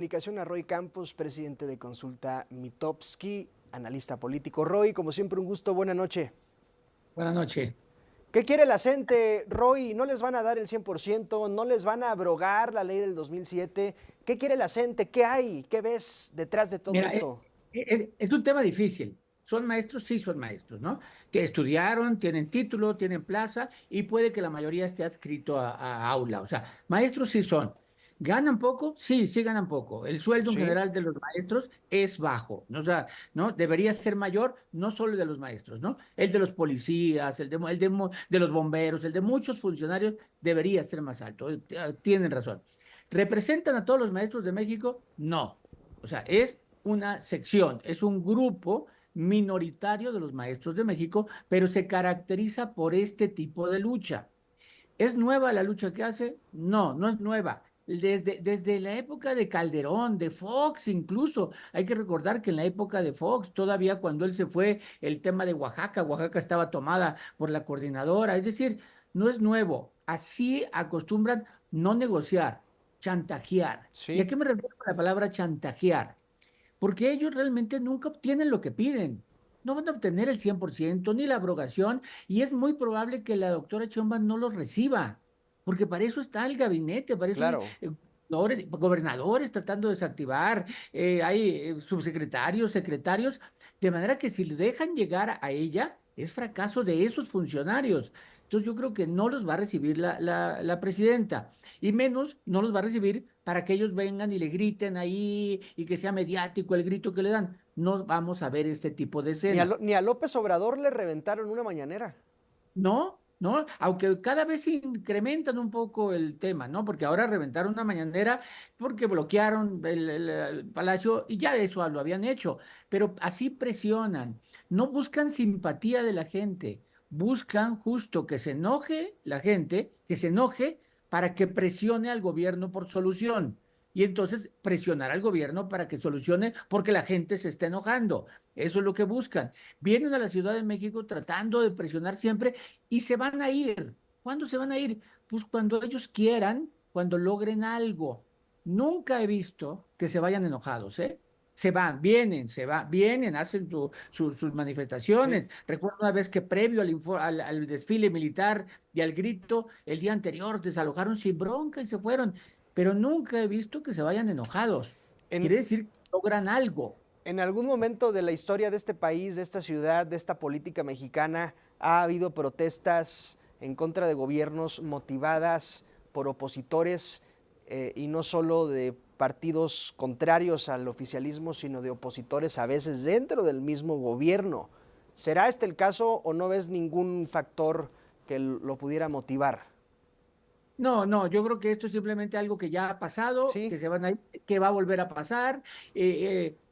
Comunicación a Roy Campos, presidente de Consulta Mitofsky, analista político. Roy, como siempre, un gusto, buena noche. Buenas noches. ¿Qué quiere la gente, Roy? ¿No les van a dar el 100%? ¿No les van a abrogar la ley del 2007? ¿Qué quiere la gente? ¿Qué hay? ¿Qué ves detrás de todo Mira, esto? es un tema difícil. ¿Son maestros? Sí, son maestros, ¿no? Que estudiaron, tienen título, tienen plaza y puede que la mayoría esté adscrito a aula. O sea, maestros sí son. ¿Ganan poco? Sí, sí ganan poco. El sueldo en Sí, general de los maestros es bajo, ¿no? O sea, ¿no? Debería ser mayor, no solo el de los maestros, ¿no? El de los policías, de los bomberos, el de muchos funcionarios debería ser más alto. Tienen razón. ¿Representan a todos los maestros de México? No. O sea, es una sección, es un grupo minoritario de los maestros de México, pero se caracteriza por este tipo de lucha. ¿Es nueva la lucha que hace? No, no es nueva. Desde la época de Calderón, de Fox incluso, hay que recordar que en la época de Fox, todavía cuando él se fue, el tema de Oaxaca, Oaxaca estaba tomada por la coordinadora, es decir, no es nuevo. Así acostumbran no negociar, chantajear. ¿Y a sí. qué me refiero con la palabra chantajear? Porque ellos realmente nunca obtienen lo que piden. No van a obtener el 100% ni la abrogación y es muy probable que la doctora Chomba no los reciba, porque para eso está el gabinete, para eso hay Claro. gobernadores tratando de desactivar, hay subsecretarios, secretarios, de manera que si le dejan llegar a ella, es fracaso de esos funcionarios. Entonces yo creo que no los va a recibir la presidenta y menos no los va a recibir para que ellos vengan y le griten ahí y que sea mediático el grito que le dan. No vamos a ver este tipo de escena. Ni a López Obrador le reventaron una mañanera. No, no, aunque cada vez incrementan un poco el tema, ¿no? Porque ahora reventaron una mañanera porque bloquearon el palacio y ya eso lo habían hecho, pero así presionan, no buscan simpatía de la gente, buscan justo que se enoje la gente, que se enoje para que presione al gobierno por solución. Y entonces presionar al gobierno para que solucione porque la gente se está enojando. Eso es lo que buscan. Vienen a la Ciudad de México tratando de presionar siempre y se van a ir. ¿Cuándo se van a ir? Pues cuando ellos quieran, cuando logren algo. Nunca he visto que se vayan enojados, ¿eh? Se van, vienen, vienen, hacen sus Sí. manifestaciones. Recuerdo una vez que previo al desfile militar y al grito, el día anterior desalojaron sin bronca y se fueron, pero nunca he visto que se vayan enojados. En, Quiere decir que logran algo. en algún momento de la historia de este país, de esta ciudad, de esta política mexicana, ha habido protestas en contra de gobiernos motivadas por opositores y no solo de partidos contrarios al oficialismo, sino de opositores a veces dentro del mismo gobierno. ¿Será este el caso o no ves ningún factor que lo pudiera motivar? No, no, yo creo que esto es simplemente algo que ya ha pasado, Sí, que se van a ir, que va a volver a pasar.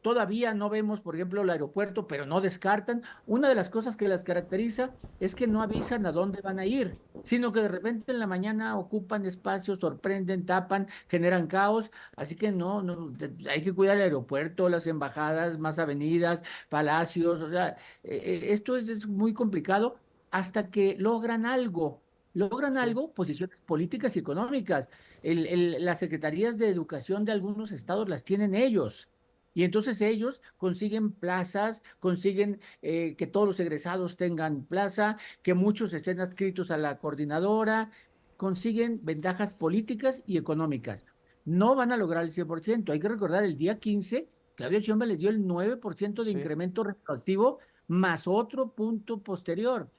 Todavía no vemos, por ejemplo, el aeropuerto, pero no descartan. Una de las cosas que las caracteriza es que no avisan a dónde van a ir, sino que de repente en la mañana ocupan espacios, sorprenden, tapan, generan caos. Así que no, no, hay que cuidar el aeropuerto, las embajadas, más avenidas, palacios. O sea, esto es muy complicado hasta que logran sí. algo, posiciones políticas y económicas. Las secretarías de educación de algunos estados las tienen ellos. Y entonces ellos consiguen plazas, consiguen que todos los egresados tengan plaza, que muchos estén adscritos a la coordinadora, consiguen ventajas políticas y económicas. No van a lograr el 100%. Hay que recordar, el día 15, Claudia Sheinbaum les dio el 9% de Sí. incremento retroactivo más otro punto posterior.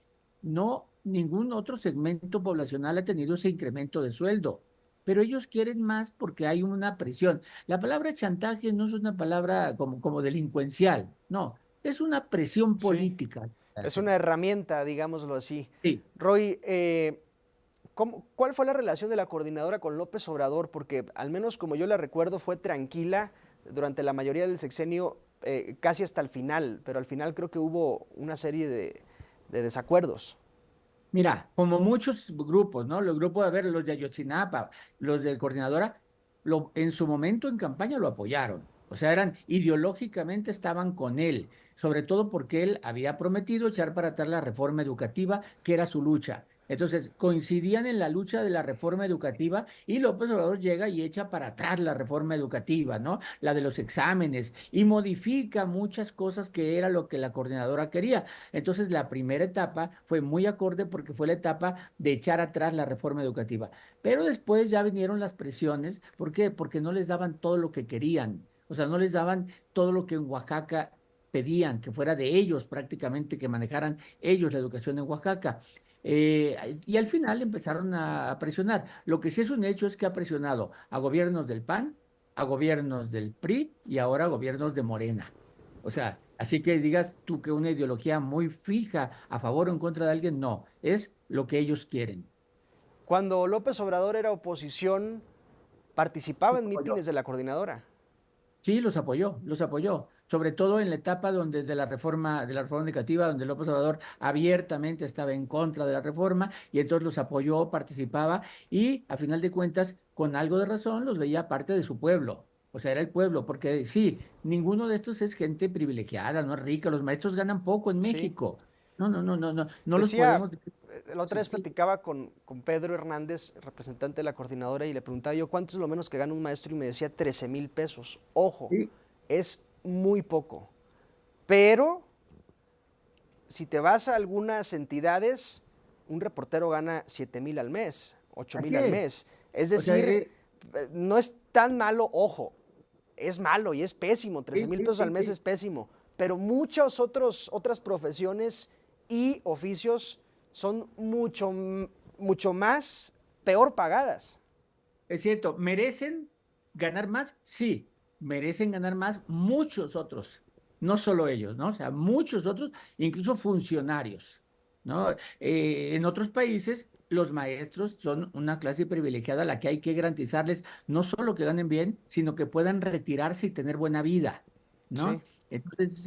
No, ningún otro segmento poblacional ha tenido ese incremento de sueldo, pero ellos quieren más porque hay una presión. La palabra chantaje no es una palabra como delincuencial, no, es una presión Sí, política. es una Hacen. herramienta, digámoslo así. Sí. Roy, ¿cuál fue la relación de la coordinadora con López Obrador? Porque al menos como yo la recuerdo fue tranquila durante la mayoría del sexenio, casi hasta el final, pero al final creo que hubo una serie de desacuerdos. Mira, como muchos grupos, ¿no? Los grupos, a ver, los de Ayotzinapa, los de Coordinadora, en su momento en campaña lo apoyaron. O sea, ideológicamente estaban con él, sobre todo porque él había prometido echar para atrás la reforma educativa, que era su lucha. Entonces, coincidían en la lucha de la reforma educativa y López Obrador llega y echa para atrás la reforma educativa, ¿no? La de los exámenes y modifica muchas cosas que era lo que la coordinadora quería. Entonces, la primera etapa fue muy acorde porque fue la etapa de echar atrás la reforma educativa. Pero después ya vinieron las presiones. ¿Por qué? Porque no les daban todo lo que querían. O sea, no les daban todo lo que en Oaxaca pedían, que fuera de ellos prácticamente, que manejaran ellos la educación en Oaxaca. Y al final empezaron a presionar. Lo que sí es un hecho es que ha presionado a gobiernos del PAN, a gobiernos del PRI y ahora a gobiernos de Morena. O sea, así que digas tú que una ideología muy fija a favor o en contra de alguien, no, es lo que ellos quieren. Cuando López Obrador era oposición, participaba en mítines de la coordinadora. Sí, los apoyó, sobre todo en la etapa donde de la reforma educativa, donde López Obrador abiertamente estaba en contra de la reforma y entonces los apoyó, participaba y a final de cuentas, con algo de razón, los veía parte de su pueblo. O sea, era el pueblo, porque sí, ninguno de estos es gente privilegiada, no es rica, los maestros ganan poco en Sí. México. No los Decía, podemos. la otra Sí, vez platicaba con Pedro Hernández, representante de la coordinadora, y le preguntaba yo cuánto es lo menos que gana un maestro y me decía 13,000 pesos. Ojo, sí, es muy poco. Pero si te vas a algunas entidades, un reportero gana 7,000 al mes, 8,000 así al es. mes. Es O sea, decir, no es tan malo, ojo, es malo y es pésimo, 13 sí, mil sí, pesos al sí, mes sí. es pésimo, pero otras profesiones y oficios son mucho más peor pagadas. Es cierto, ¿merecen ganar más? Sí, merecen ganar más muchos otros, no solo ellos, ¿no? O sea, muchos otros, incluso funcionarios, ¿no? En otros países, los maestros son una clase privilegiada a la que hay que garantizarles no solo que ganen bien, sino que puedan retirarse y tener buena vida, Sí, ¿no? Entonces,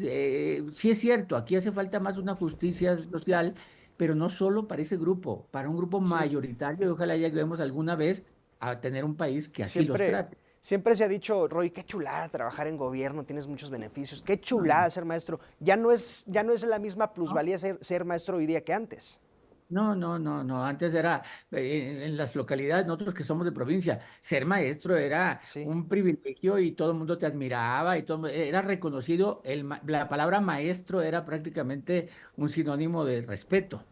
sí es cierto, aquí hace falta más una justicia social, pero no solo para ese grupo, para un grupo sí. mayoritario, y ojalá lleguemos alguna vez a tener un país que así los Siempre, trate. siempre se ha dicho, Roy, qué chulada trabajar en gobierno, tienes muchos beneficios, qué No, chulada ser maestro. Ya no es la misma no, plusvalía ser maestro hoy día que antes. no. Antes era, en las localidades, nosotros que somos de provincia, ser maestro era Sí. un privilegio y todo el mundo te admiraba y todo, era reconocido, la palabra maestro era prácticamente un sinónimo de respeto.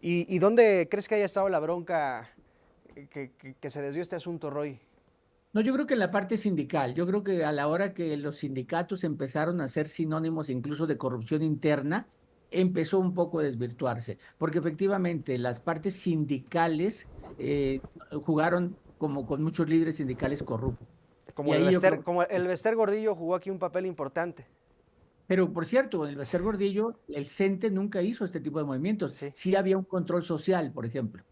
¿Y dónde crees que haya estado la bronca que se desvió este asunto, Roy? No, yo creo que en la parte sindical, yo creo que a la hora que los sindicatos empezaron a ser sinónimos incluso de corrupción interna, empezó un poco a desvirtuarse, porque efectivamente las partes sindicales jugaron como con muchos líderes sindicales corruptos. Y Como el ahí yo Bester, creo, como el Bester Gordillo jugó aquí un papel importante. pero por cierto, con el Bester Gordillo, el CENTE nunca hizo este tipo de movimientos. Sí. Sí había un control social, por ejemplo.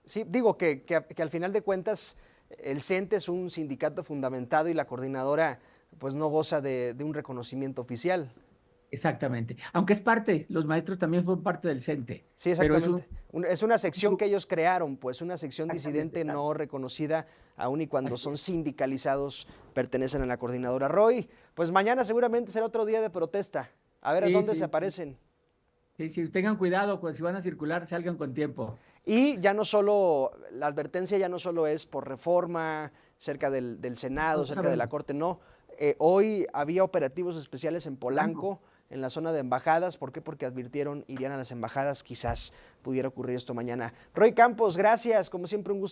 Sí, digo que al final de cuentas el CENTE es un sindicato fundamentado y la coordinadora pues no goza de un reconocimiento oficial. Exactamente. Aunque es parte, los maestros también son parte del CENTE, Sí, pero es un exactamente. Es una sección que grupo. ellos crearon, pues una sección Exactamente, disidente exacto. no reconocida, aun y cuando Así son es. sindicalizados, pertenecen a la coordinadora. Roy, pues mañana seguramente será otro día de protesta. A ver a Sí, dónde se sí, sí. aparecen. Sí, sí, tengan cuidado, si van a circular, salgan con tiempo. Y ya no solo, la advertencia ya no solo es por reforma, cerca del Senado, No cerca de la sabemos. Corte, no. Hoy había operativos especiales en Blanco. Polanco, en la zona de embajadas. ¿Por qué? Porque advirtieron, irían a las embajadas, quizás pudiera ocurrir esto mañana. Roy Campos, gracias, como siempre un gusto.